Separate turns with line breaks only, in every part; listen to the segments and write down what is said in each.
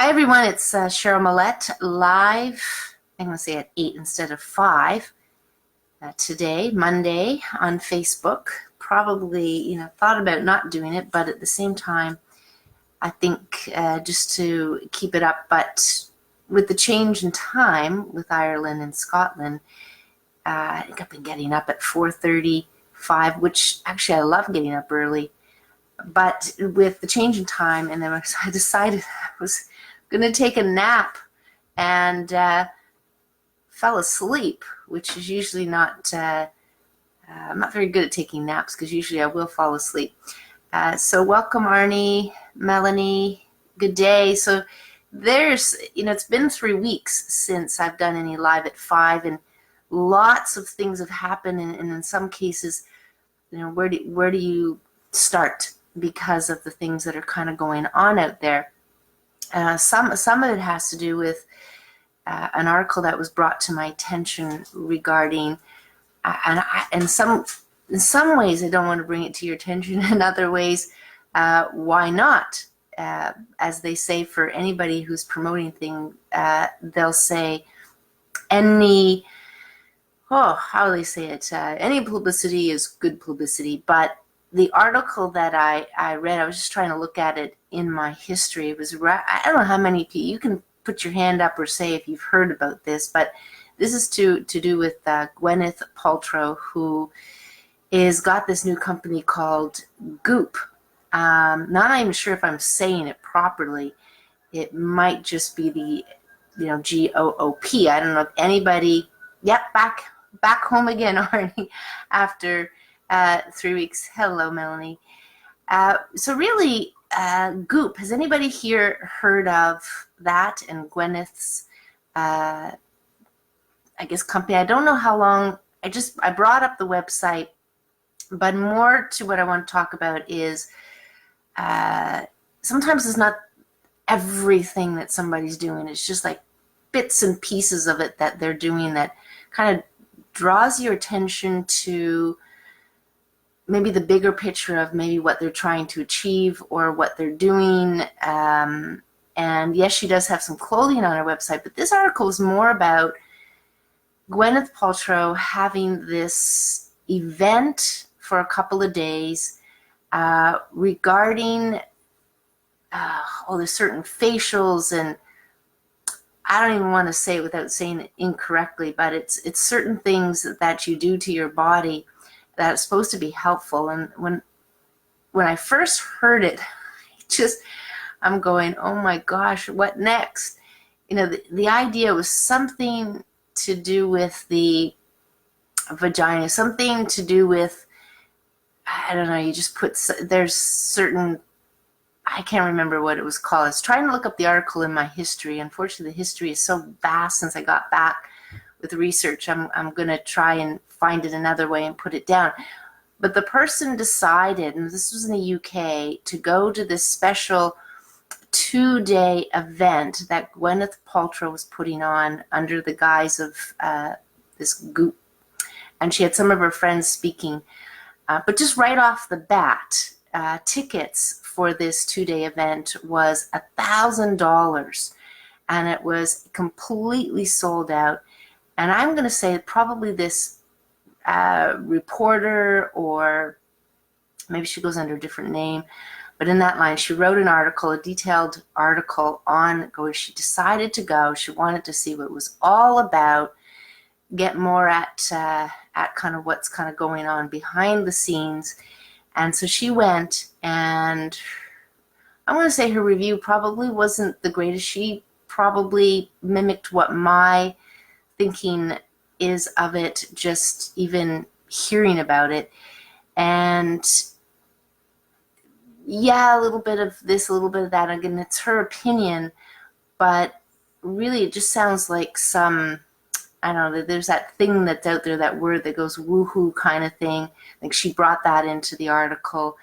Hi everyone, it's Cheryl Millett live. I'm going to say at 8 instead of 5 today, Monday, on Facebook. Probably, thought about not doing it, but at the same time, I think just to keep it up. But with the change in time with Ireland and Scotland, I think I've been getting up at 4:35, which actually I love getting up early. But with the change in time, and then I decided I was going to take a nap and fell asleep, which is usually not, I'm not very good at taking naps because usually I will fall asleep. So welcome, Arnie, Melanie, good day. So it's been 3 weeks since I've done any live at 5, and lots of things have happened, and in some cases, where do you start because of the things that are kind of going on out there. Some of it has to do with an article that was brought to my attention regarding, in some ways I don't want to bring it to your attention. In other ways, why not? As they say, for anybody who's promoting things, they'll say how do they say it? Any publicity is good publicity. But the article that I read, I was just trying to look at it in my history. It was, I don't know how many people, you can put your hand up or say if you've heard about this, but this is to do with Gwyneth Paltrow, who is got this new company called Goop. Not even sure if I'm saying it properly. It might just be the, GOOP. I don't know if anybody, yep, back home again, Arnie, after 3 weeks. Hello, Melanie. So really, Goop, has anybody here heard of that and Gwyneth's, I guess, company? I don't know how long, I brought up the website, but more to what I want to talk about is sometimes it's not everything that somebody's doing. It's just like bits and pieces of it that they're doing that kind of draws your attention to maybe the bigger picture of maybe what they're trying to achieve or what they're doing. And yes, she does have some clothing on her website, but this article is more about Gwyneth Paltrow having this event for a couple of days regarding there's certain facials, and I don't even want to say it without saying it incorrectly, but it's certain things that you do to your body that's supposed to be helpful. And when I first heard it, I'm going, oh my gosh, what next? The idea was something to do with the vagina, something to do with, I don't know, you just there's certain, I can't remember what it was called. I was trying to look up the article in my history. Unfortunately, the history is so vast since I got back with research. I'm going to try and find it another way and put it down. But the person decided, and this was in the UK, to go to this special 2-day event that Gwyneth Paltrow was putting on under the guise of this Goop. And she had some of her friends speaking. But just right off the bat, tickets for this 2-day event was $1,000, and it was completely sold out. And I'm going to say probably this reporter, or maybe she goes under a different name, but in that line, she wrote an article, a detailed article on going. She decided to go. She wanted to see what it was all about, get more at kind of what's kind of going on behind the scenes. And so she went, and I'm going to say her review probably wasn't the greatest. She probably mimicked what my thinking is of it, just even hearing about it. And yeah, a little bit of this, a little bit of that. Again, it's her opinion, but really it just sounds like some, I don't know, there's that thing that's out there, that word that goes woohoo kind of thing. Like she brought that into the article.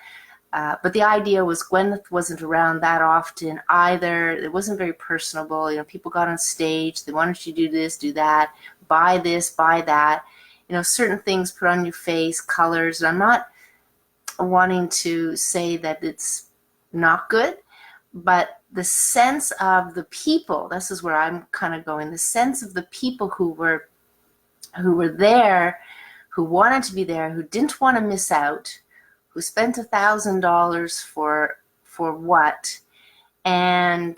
But the idea was Gwyneth wasn't around that often either. It wasn't very personable. People got on stage. They wanted you to do this, do that, buy this, buy that. Certain things put on your face, colors. And I'm not wanting to say that it's not good, but the sense of the people, this is where I'm kind of going, the sense of the people who were there, who wanted to be there, who didn't want to miss out, who spent $1,000 for what? And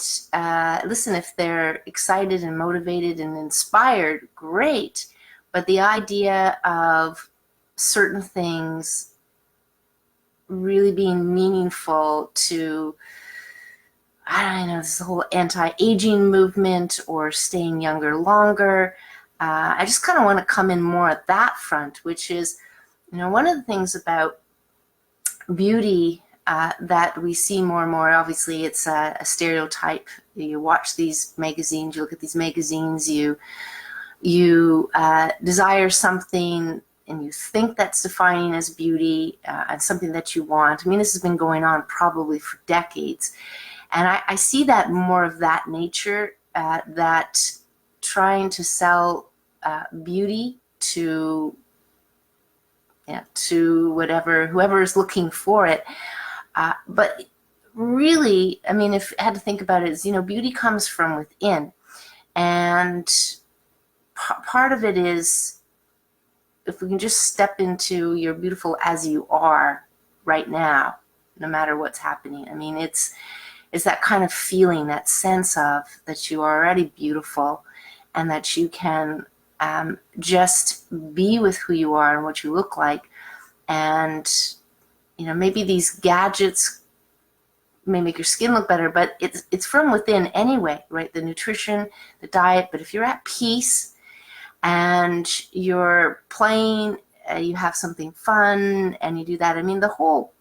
listen, if they're excited and motivated and inspired, great. But the idea of certain things really being meaningful to, I don't know, this whole anti-aging movement or staying younger longer. I just kind of want to come in more at that front, which is, one of the things about beauty that we see more and more. Obviously, it's a stereotype. You watch these magazines, you look at these magazines, you desire something, and you think that's defining as beauty, and something that you want. I mean, this has been going on probably for decades. And I see that more of that nature, that trying to sell beauty to whoever is looking for it. But really, I mean, if I had to think about it, is, beauty comes from within. And part of it is, if we can just step into you're beautiful as you are right now, no matter what's happening. I mean, it's that kind of feeling, that sense of that you are already beautiful, and that you can just be with who you are and what you look like. And maybe these gadgets may make your skin look better, but it's from within anyway, right? The nutrition, the diet. But if you're at peace and you're playing, you have something fun, and you do that, I mean, the whole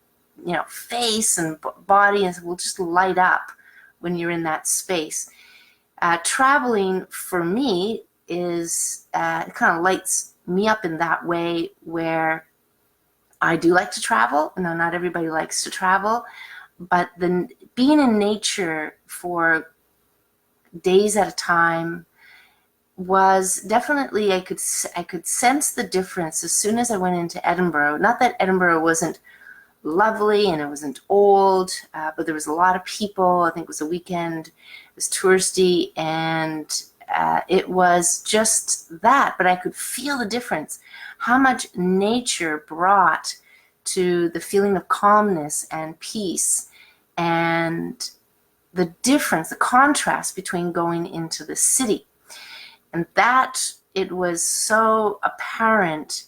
face and body will just light up when you're in that space. Traveling for me is, it kind of lights me up in that way, where I do like to travel. Not everybody likes to travel, but being in nature for days at a time was definitely, I could sense the difference as soon as I went into Edinburgh. Not that Edinburgh wasn't lovely and it wasn't old, but there was a lot of people. I think it was a weekend. It was touristy, and it was just that. But I could feel the difference, how much nature brought to the feeling of calmness and peace, and the difference, the contrast between going into the city. And that, it was so apparent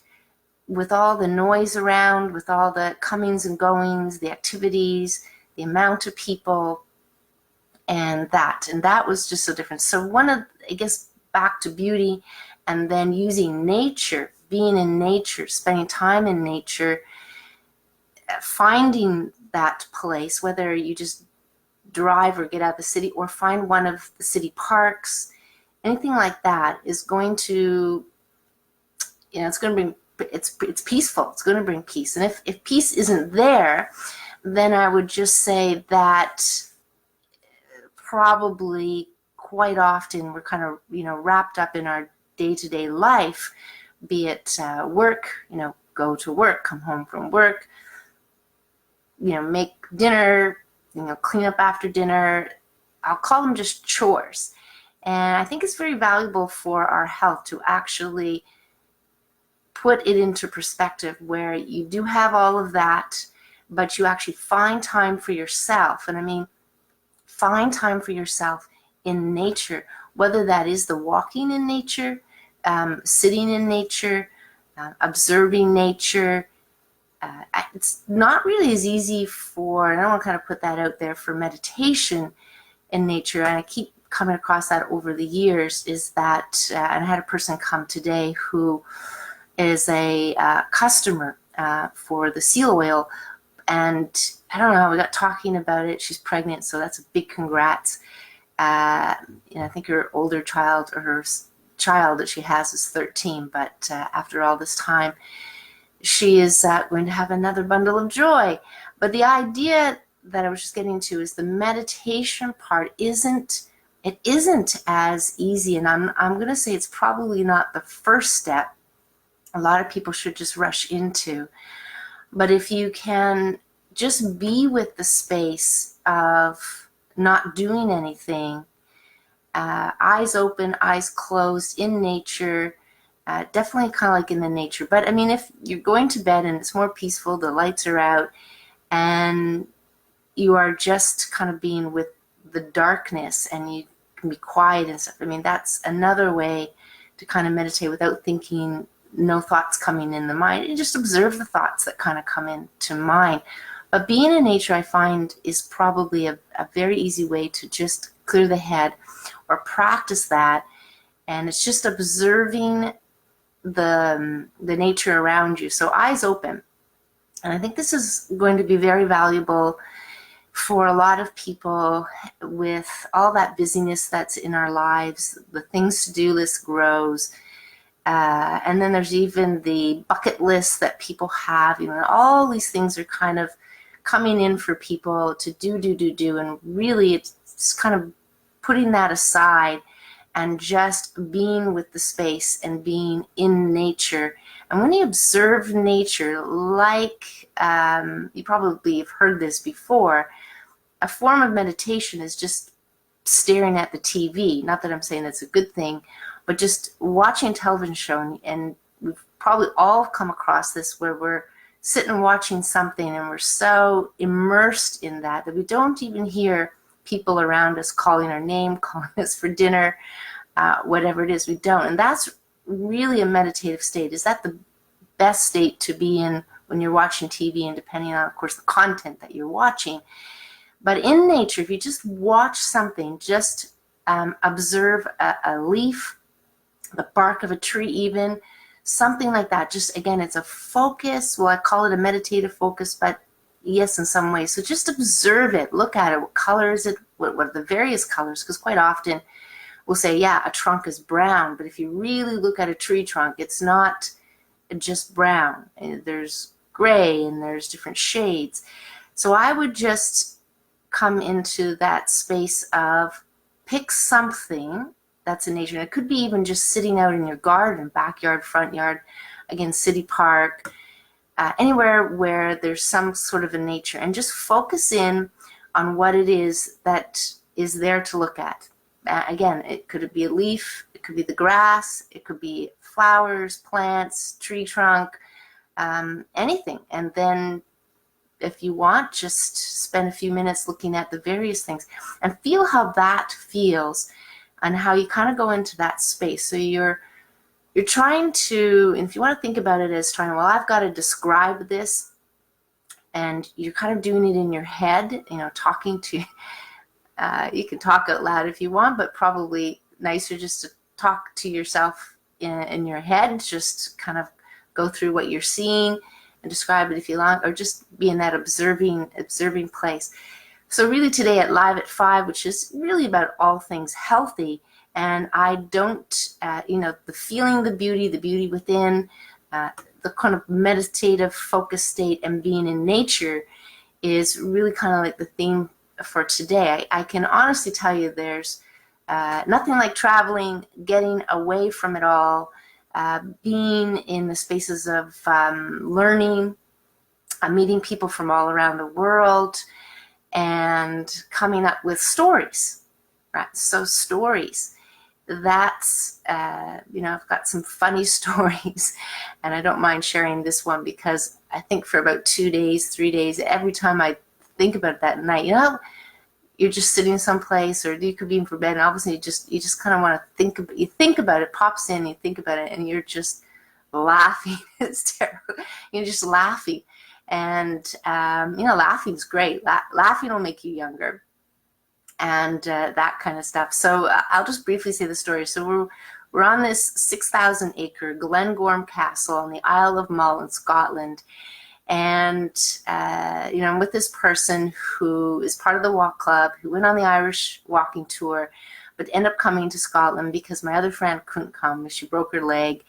with all the noise around, with all the comings and goings, the activities, the amount of people, and that was just so different. So I guess, back to beauty, and then using nature, being in nature, spending time in nature, finding that place, whether you just drive or get out of the city, or find one of the city parks, anything like that is going to, it's going to bring, it's peaceful. It's going to bring peace. And if peace isn't there, then I would just say that probably quite often we're kind of, wrapped up in our day-to-day life, be it work, go to work, come home from work, make dinner, clean up after dinner. I'll call them just chores. And I think it's very valuable for our health to actually put it into perspective, where you do have all of that, but you actually find time for yourself. And I mean, find time for yourself in nature, whether that is the walking in nature, sitting in nature, observing nature. It's not really as easy for, and I want to kind of put that out there, for meditation in nature. And I keep coming across that over the years, is that, and I had a person come today who is a customer for the seal oil, and I don't know, we got talking about it. She's pregnant, so that's a big congrats. I think her older child, or her child that she has, is 13, but after all this time, she is going to have another bundle of joy. But the idea that I was just getting to is the meditation part isn't as easy, and I'm going to say it's probably not the first step a lot of people should just rush into. But if you can just be with the space of not doing anything, eyes open, eyes closed, in nature, definitely kind of like in the nature. But I mean, if you're going to bed and it's more peaceful, the lights are out, and you are just kind of being with the darkness, and you can be quiet and stuff. I mean, that's another way to kind of meditate without thinking, no thoughts coming in the mind, and just observe the thoughts that kind of come into mind. But being in nature, I find, is probably a very easy way to just clear the head or practice that. And it's just observing the nature around you. So eyes open. And I think this is going to be very valuable for a lot of people with all that busyness that's in our lives. The things to do list grows. And then there's even the bucket list that people have. You know, all these things are kind of coming in for people to do. And really, it's kind of putting that aside and just being with the space and being in nature. And when you observe nature, like you probably have heard this before, a form of meditation is just staring at the TV. Not that I'm saying that's a good thing, but just watching a television show. And we've probably all come across this, where we're sitting watching something and we're so immersed in that we don't even hear people around us calling our name, calling us for dinner, whatever it is, we don't. And that's really a meditative state. Is that the best state to be in when you're watching TV, and depending on, of course, the content that you're watching. But in nature, if you just watch something, just observe a leaf, the bark of a tree even, something like that. Just, again, it's a focus. Well, I call it a meditative focus, but yes, in some ways. So just observe it, look at it. What color is it? What are the various colors? Because quite often we'll say, yeah, a trunk is brown. But if you really look at a tree trunk, it's not just brown. There's gray and there's different shades. So I would just come into that space of pick something that's in nature. And it could be even just sitting out in your garden, backyard, front yard, again, city park, anywhere where there's some sort of a nature, and just focus in on what it is that is there to look at. Again, it could be a leaf, it could be the grass, it could be flowers, plants, tree trunk, anything. And then if you want, just spend a few minutes looking at the various things and feel how that feels and how you kind of go into that space. So you're trying to, and if you want to think about it as trying, well, I've got to describe this, and you're kind of doing it in your head, you know, talking to, you can talk out loud if you want, but probably nicer just to talk to yourself in your head, just kind of go through what you're seeing and describe it if you want, or just be in that observing place. So really today at Live at 5, which is really about all things healthy, and I don't, the feeling the beauty within, the kind of meditative focus state and being in nature is really kind of like the theme for today. I can honestly tell you there's nothing like traveling, getting away from it all, being in the spaces of learning, meeting people from all around the world, and coming up with stories, right? So stories, that's, I've got some funny stories, and I don't mind sharing this one because I think for about 2 days, 3 days, every time I think about that night, you're just sitting someplace, or you could be in for bed, and obviously you just kind of want to think about it, pops in, you think about it, and you're just laughing. It's terrible. You're just laughing. And, laughing's great. Laughing will make you younger, and that kind of stuff. So I'll just briefly say the story. So we're on this 6,000-acre Glengorm Castle on the Isle of Mull in Scotland. And, I'm with this person who is part of the walk club, who went on the Irish walking tour, but ended up coming to Scotland because my other friend couldn't come. She broke her leg.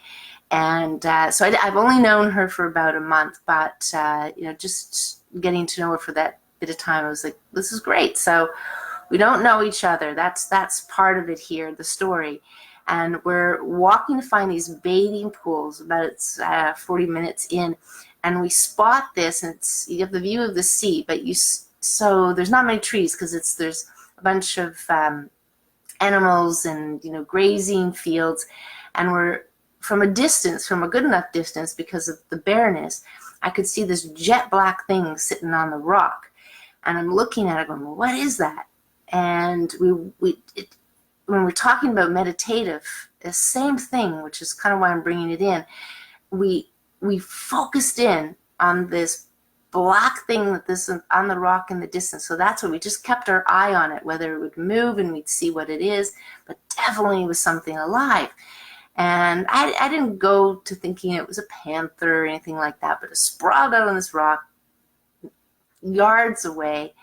And so I've only known her for about a month, but, just getting to know her for that bit of time, I was like, this is great. So we don't know each other. That's part of it here, the story. And we're walking to find these bathing pools about 40 minutes in. And we spot this, and you have the view of the sea, but so there's not many trees because there's a bunch of animals and, grazing fields, and we're from a distance, from a good enough distance because of the bareness, I could see this jet black thing sitting on the rock, and I'm looking at it going, well, what is that? And when we're talking about meditative, the same thing, which is kind of why I'm bringing it in. We focused in on this black thing that this on the rock in the distance. So that's what we just kept our eye on it, whether it would move and we'd see what it is, but definitely it was something alive. And I didn't go to thinking it was a panther or anything like that, but it sprawled out on this rock, yards away,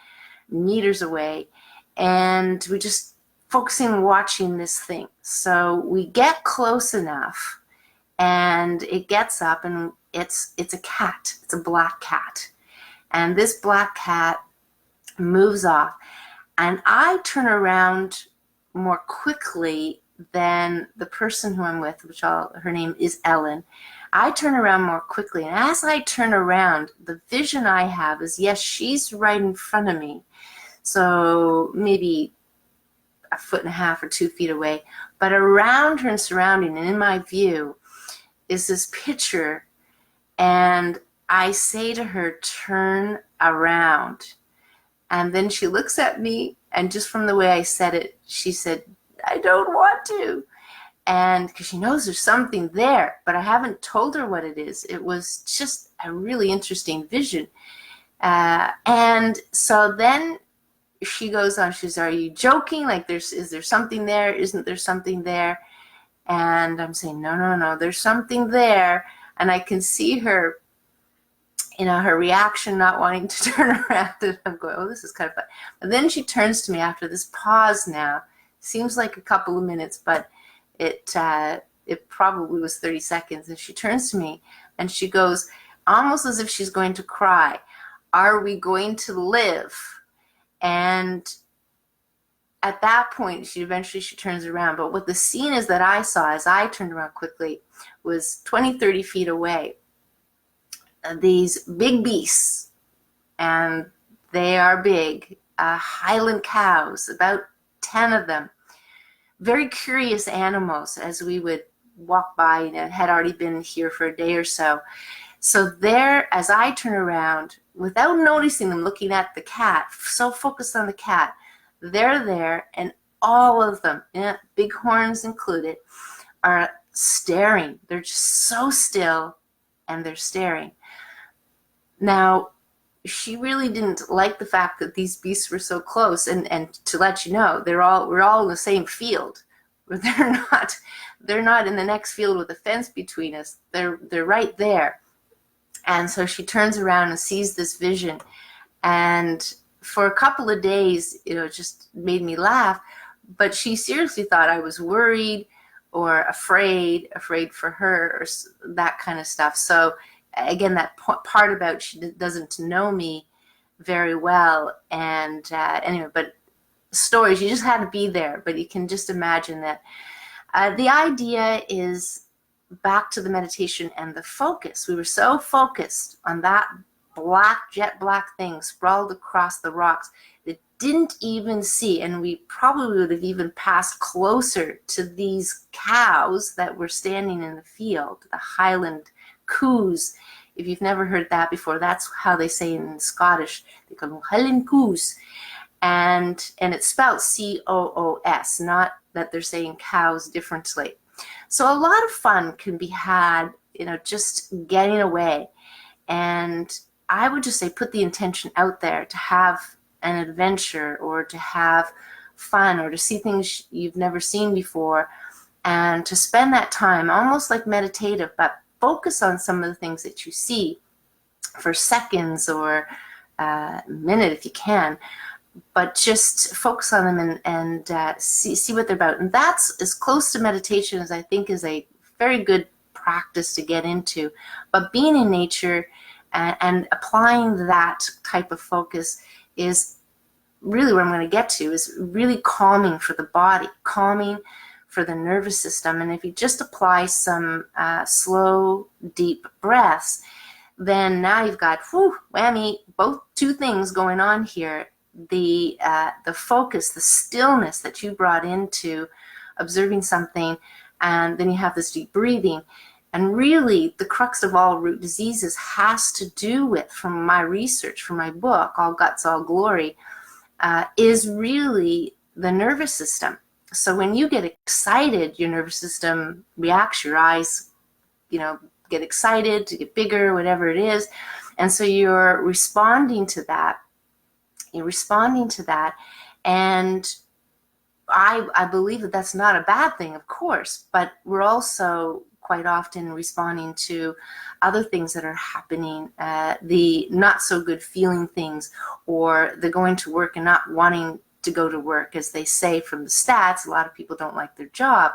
meters away, and we just focusing watching this thing. So we get close enough, and it gets up, and it's a cat. It's a black cat. And this black cat moves off, and I turn around more quickly than the person who I'm with, her name is Ellen. I turn around more quickly, and as I turn around, the vision I have is, yes, she's right in front of me, so maybe 1.5 feet or 2 feet away, but around her and surrounding, and in my view, is this picture, and I say to her, turn around. And then she looks at me, and just from the way I said it, she said, I don't want to. And because she knows there's something there, but I haven't told her what it is. It was just a really interesting vision. And so then she goes on, she says, are you joking? Like, is there something there? Isn't there something there? And I'm saying, no, there's something there. And I can see her, her reaction, not wanting to turn around. And I'm going, oh, this is kind of fun. But then she turns to me after this pause now. Seems like a couple of minutes, but it probably was 30 seconds. And she turns to me and she goes, almost as if she's going to cry, are we going to live? And at that point, she turns around. But what the scene is that I saw as I turned around quickly was 20, 30 feet away. These big beasts, and they are big, Highland cows, about 10 of them. Very curious animals as we would walk by, and had already been here for a day or so. So there, as I turn around, without noticing them, looking at the cat, so focused on the cat, they're there, and all of them, big horns included, are staring. They're just so still, and they're staring. Now, she really didn't like the fact that these beasts were so close, and to let you know, we're all in the same field. They're not in the next field with a fence between us. They're right there. And so she turns around and sees this vision, and for a couple of days, it just made me laugh, but she seriously thought I was worried or afraid for her, or that kind of stuff. So again, that part about she doesn't know me very well, and anyway, but stories, you just had to be there. But you can just imagine that the idea is back to the meditation and the focus. We were so focused on that jet black thing sprawled across the rocks that didn't even see, and we probably would have even passed closer to these cows that were standing in the field, the Highland coos. If you've never heard that before, that's how they say in Scottish. They call them Highland coos, and it's spelled COOS, not that they're saying cows differently. So a lot of fun can be had, just getting away. And I would just say put the intention out there to have an adventure, or to have fun, or to see things you've never seen before, and to spend that time almost like meditative, but focus on some of the things that you see for seconds or a minute if you can, but just focus on them and see what they're about. And that's as close to meditation as I think is a very good practice to get into. But being in nature and applying that type of focus is really where I'm going to get to, is really calming for the body, calming for the nervous system. And if you just apply some slow, deep breaths, then now you've got, whammy, two things going on here the focus, the stillness that you brought into observing something, and then you have this deep breathing. And really, the crux of all root diseases has to do with, from my research, from my book, All Guts, All Glory, is really the nervous system. So when you get excited, your nervous system reacts, your eyes, get excited to get bigger, whatever it is. And so you're responding to that. And I believe that that's not a bad thing, of course, but we're also quite often responding to other things that are happening, the not so good feeling things, or the going to work and not wanting to go to work. As they say from the stats, a lot of people don't like their job.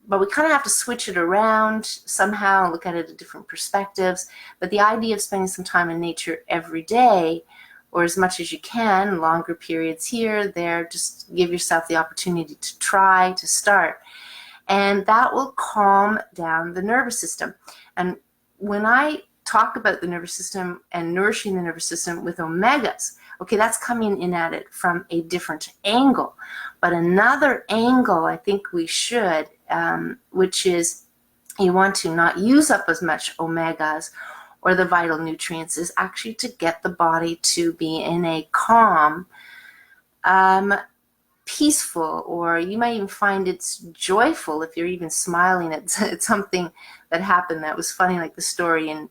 But we kind of have to switch it around somehow and look at it at different perspectives. But the idea of spending some time in nature every day, or as much as you can, longer periods here, there, just give yourself the opportunity to try, to start. And that will calm down the nervous system. And when I talk about the nervous system and nourishing the nervous system with omegas, okay, that's coming in at it from a different angle. But another angle I think we should, which is you want to not use up as much omegas or the vital nutrients, is actually to get the body to be in a calm, peaceful, or you might even find it's joyful if you're even smiling at something that happened that was funny, like the story in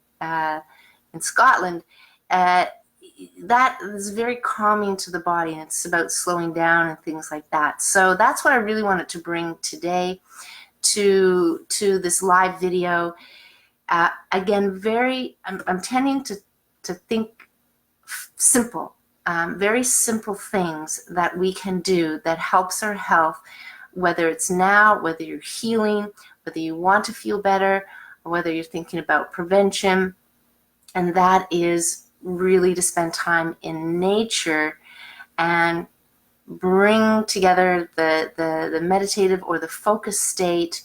Scotland. That is very calming to the body, and it's about slowing down and things like that. So that's what I really wanted to bring today to this live video. Again, I'm tending to think simple. Very simple things that we can do that helps our health, whether it's now, whether you're healing, whether you want to feel better, or whether you're thinking about prevention. And that is really to spend time in nature and bring together the meditative or the focus state,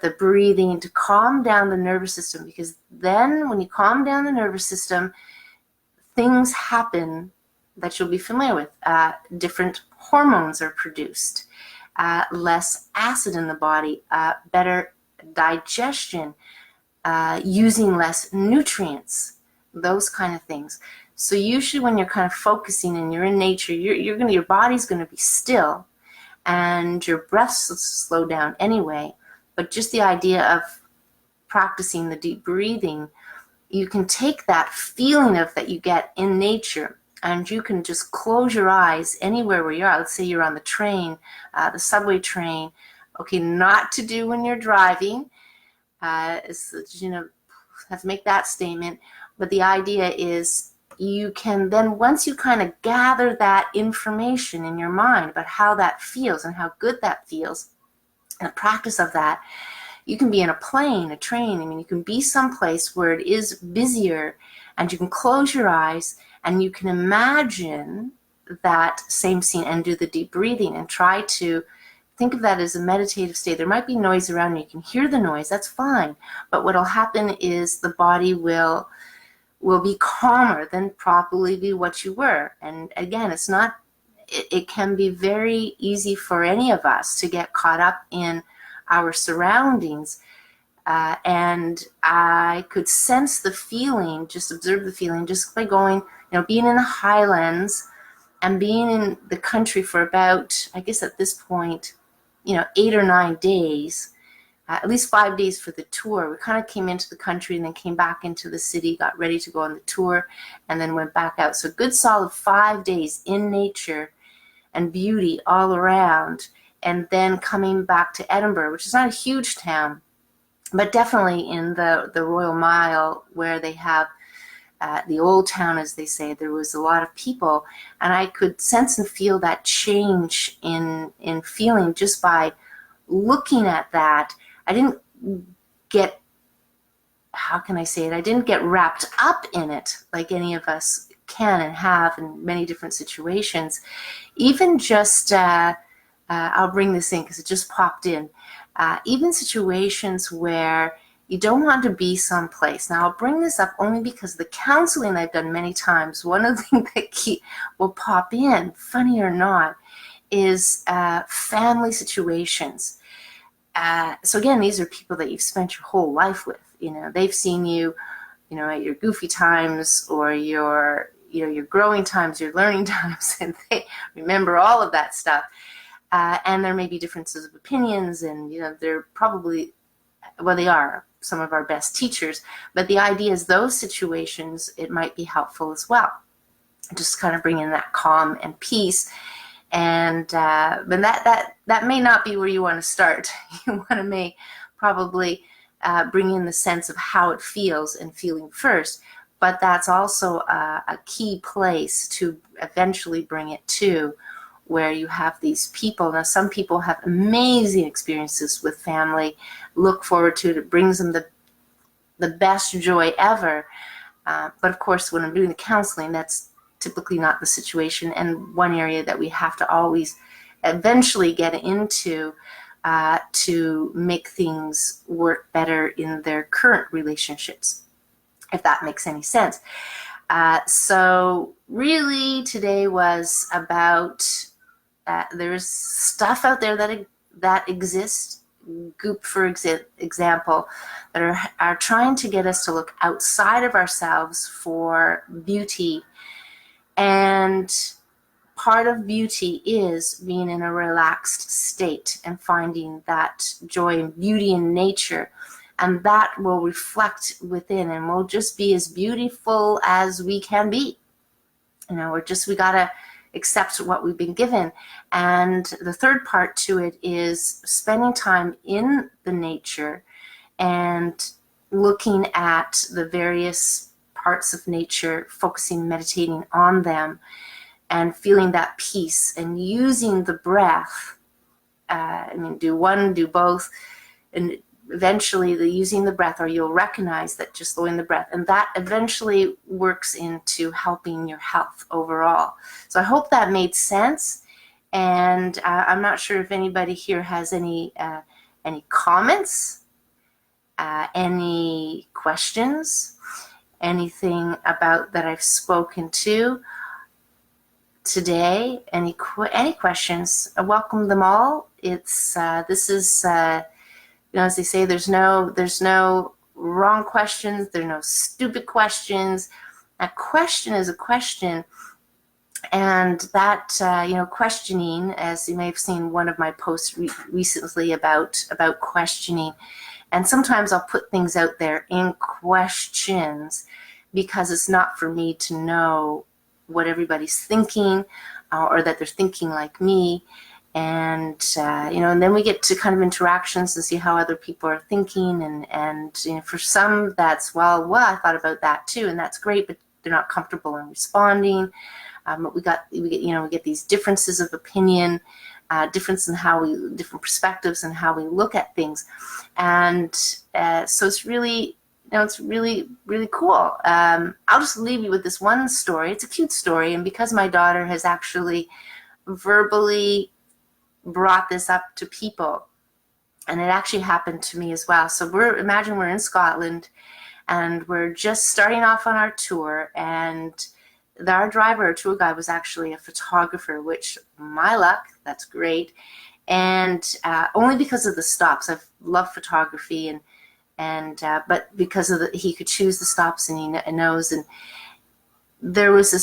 the breathing, to calm down the nervous system. Because then when you calm down the nervous system, things happen that you'll be familiar with. Different hormones are produced, less acid in the body, better digestion, using less nutrients, those kind of things. So usually when you're kind of focusing and you're in nature, your body's going to be still, and your breaths will slow down anyway. But just the idea of practicing the deep breathing, you can take that feeling of that you get in nature, and you can just close your eyes anywhere where you are. Let's say you're on the train, the subway train. Okay, not to do when you're driving. Have to make that statement. But the idea is you can then, once you kind of gather that information in your mind about how that feels and how good that feels, and the practice of that, you can be in a plane, a train. You can be someplace where it is busier, and you can close your eyes and you can imagine that same scene and do the deep breathing and try to think of that as a meditative state. There might be noise around you. You can hear the noise. That's fine. But what will happen is the body will be calmer than probably be what you were. And again, it can be very easy for any of us to get caught up in our surroundings. And I could sense the feeling, just observe the feeling, just by going, being in the highlands and being in the country for about, I guess at this point, 8 or 9 days, at least 5 days for the tour. We kind of came into the country and then came back into the city, got ready to go on the tour, and then went back out. So a good solid 5 days in nature and beauty all around, and then coming back to Edinburgh, which is not a huge town, but definitely in the Royal Mile, where they have the old town, as they say. There was a lot of people, and I could sense and feel that change in feeling just by looking at that. I didn't get, how can I say it? I didn't get wrapped up in it like any of us can and have in many different situations. Even just, I'll bring this in because it just popped in. Even situations where, You don't want to be someplace. Now, I'll bring this up only because the counseling I've done many times, one of the things that will pop in, funny or not, is family situations. So again, these are people that you've spent your whole life with. They've seen you, at your goofy times or your growing times, your learning times, and they remember all of that stuff. And there may be differences of opinions, and they're probably, well, they are some of our best teachers. But the idea is those situations, it might be helpful as well. Just kind of bring in that calm and peace. And but that may not be where you want to start. You want to probably bring in the sense of how it feels and feeling first. But that's also a key place to eventually bring it to where you have these people. Now, some people have amazing experiences with family, look forward to it. It brings them the best joy ever. But of course, when I'm doing the counseling, that's typically not the situation, and one area that we have to always eventually get into to make things work better in their current relationships, if that makes any sense. So really today was about there's stuff out there that exists, Goop for example, that are trying to get us to look outside of ourselves for beauty. And part of beauty is being in a relaxed state and finding that joy and beauty in nature. And that will reflect within, and we'll just be as beautiful as we can be. We got to accept what we've been given. And the third part to it is spending time in the nature and looking at the various parts of nature, focusing, meditating on them, and feeling that peace, and using the breath. Do one, do both, and eventually using the breath, or you'll recognize that just slowing the breath, and that eventually works into helping your health overall. So I hope that made sense, and I'm not sure if anybody here has any comments, any questions, anything about that I've spoken to today. Any questions? I welcome them all. It's this is as they say, there's no wrong questions. There are no stupid questions. A question is a question, and that questioning, as you may have seen one of my posts recently about questioning. And sometimes I'll put things out there in questions because it's not for me to know what everybody's thinking or that they're thinking like me. And, and then we get to kind of interactions and see how other people are thinking. And for some, that's, well, I thought about that too. And that's great, but they're not comfortable in responding. But we get these differences of opinion, different perspectives and how we look at things. And so it's really, really cool. I'll just leave you with this one story. It's a cute story. And because my daughter has actually verbally brought this up to people, and it actually happened to me as well. So imagine we're in Scotland and we're just starting off on our tour, and our driver, our tour guide, was actually a photographer, which, my luck, that's great. And only because of the stops. I've loved photography, but because of he could choose the stops, and he knows. And there was a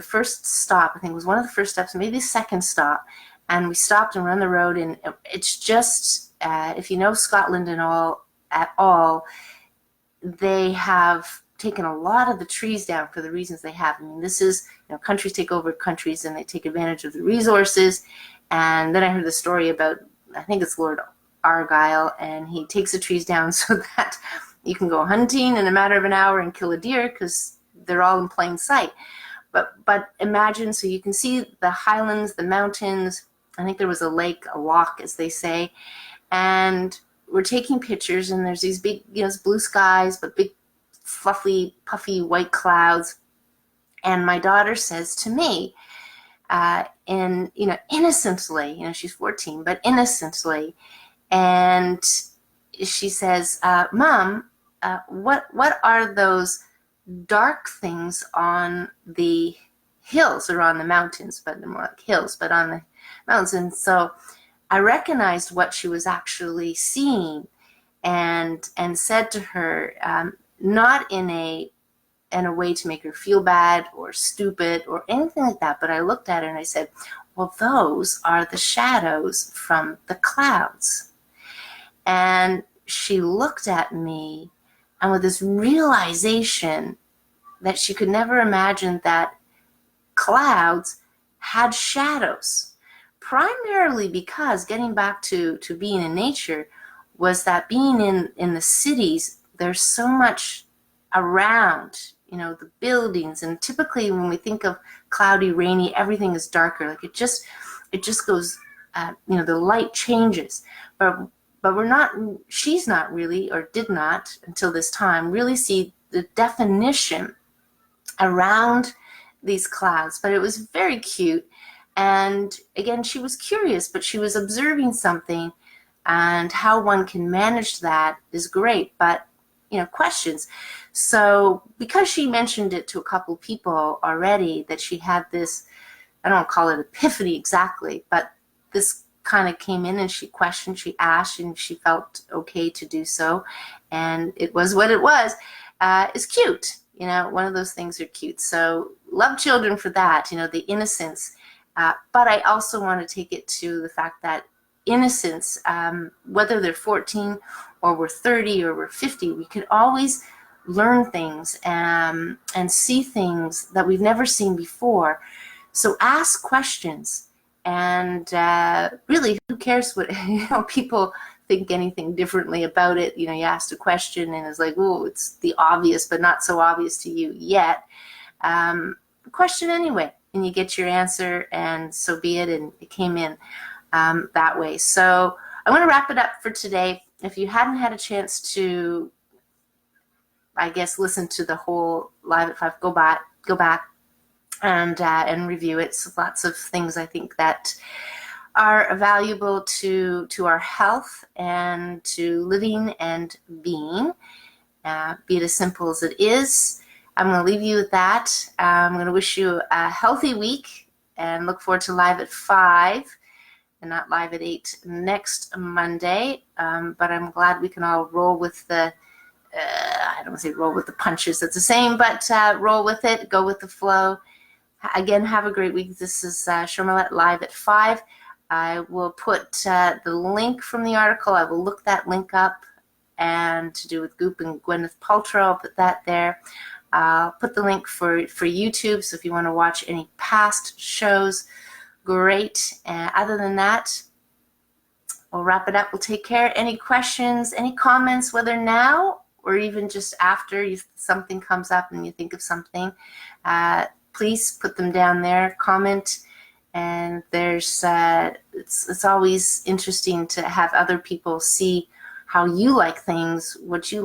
first stop, I think it was one of the first stops, maybe the second stop, and we stopped and we're on the road, and it's just, if you know Scotland at all, they have taken a lot of the trees down for the reasons they have. I mean, this is, countries take over countries and they take advantage of the resources. And then I heard the story about, I think it's Lord Argyle, and he takes the trees down so that you can go hunting in a matter of an hour and kill a deer because they're all in plain sight. But imagine, so you can see the highlands, the mountains. I think there was a lake, a loch, as they say. And we're taking pictures, and there's these big, blue skies, but big, fluffy, puffy white clouds. And my daughter says to me, innocently, she's 14, but innocently, and she says, Mom, what are those dark things on the hills or on the mountains, but they're more like hills, but on the mountains. And so I recognized what she was actually seeing, and said to her, not in a way to make her feel bad or stupid or anything like that, but I looked at her and I said, well, those are the shadows from the clouds. And she looked at me, and with this realization that she could never imagine that clouds had shadows, primarily because, getting back to being in nature, was that being in the cities, there's so much around, the buildings, and typically when we think of cloudy, rainy, everything is darker. Like it just goes, the light changes, but she's not really, or did not until this time, really see the definition around these clouds. But it was very cute. And again, she was curious, but she was observing something, and how one can manage that is great. But, questions. So because she mentioned it to a couple people already, that she had this, I don't call it epiphany exactly, but this kind of came in, and she questioned, she asked, and she felt okay to do so. And it was what it was. Is cute. One of those things are cute. So love children for that, the innocence. But I also want to take it to the fact that innocence, whether they're 14 or we're 30 or we're 50, we can always learn things and see things that we've never seen before. So ask questions, and really, who cares what people think anything differently about it. You asked a question and it's like, oh, it's the obvious, but not so obvious to you yet. Question anyway, and you get your answer, and so be it. And it came in that way. So I'm going to wrap it up for today. If you hadn't had a chance to, I guess, listen to the whole Live at 5, go back and review it. So lots of things I think that are valuable to our health and to living and being, be it as simple as it is. I'm going to leave you with that. I'm going to wish you a healthy week, and look forward to Live at 5 and not Live at 8 next Monday. But I'm glad we can all roll with the, I don't want to say roll with the punches, that's the same, but roll with it, go with the flow. Again, have a great week. This is Cheryl Millett, Live at 5. I will put the link from the article. I will look that link up, and to do with Goop and Gwyneth Paltrow, I'll put that there. I'll put the link for YouTube, so if you want to watch any past shows, great. Other than that, we'll wrap it up. We'll take care. Any questions, any comments, whether now or even just after something comes up and you think of something, please put them down there, comment. And there's it's always interesting to have other people see how you like things, what you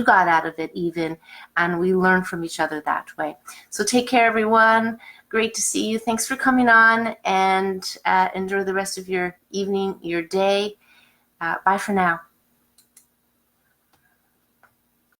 got out of it even, and we learn from each other that way. So take care, everyone. Great to see you. Thanks for coming on, and enjoy the rest of your evening, your day. Bye for now.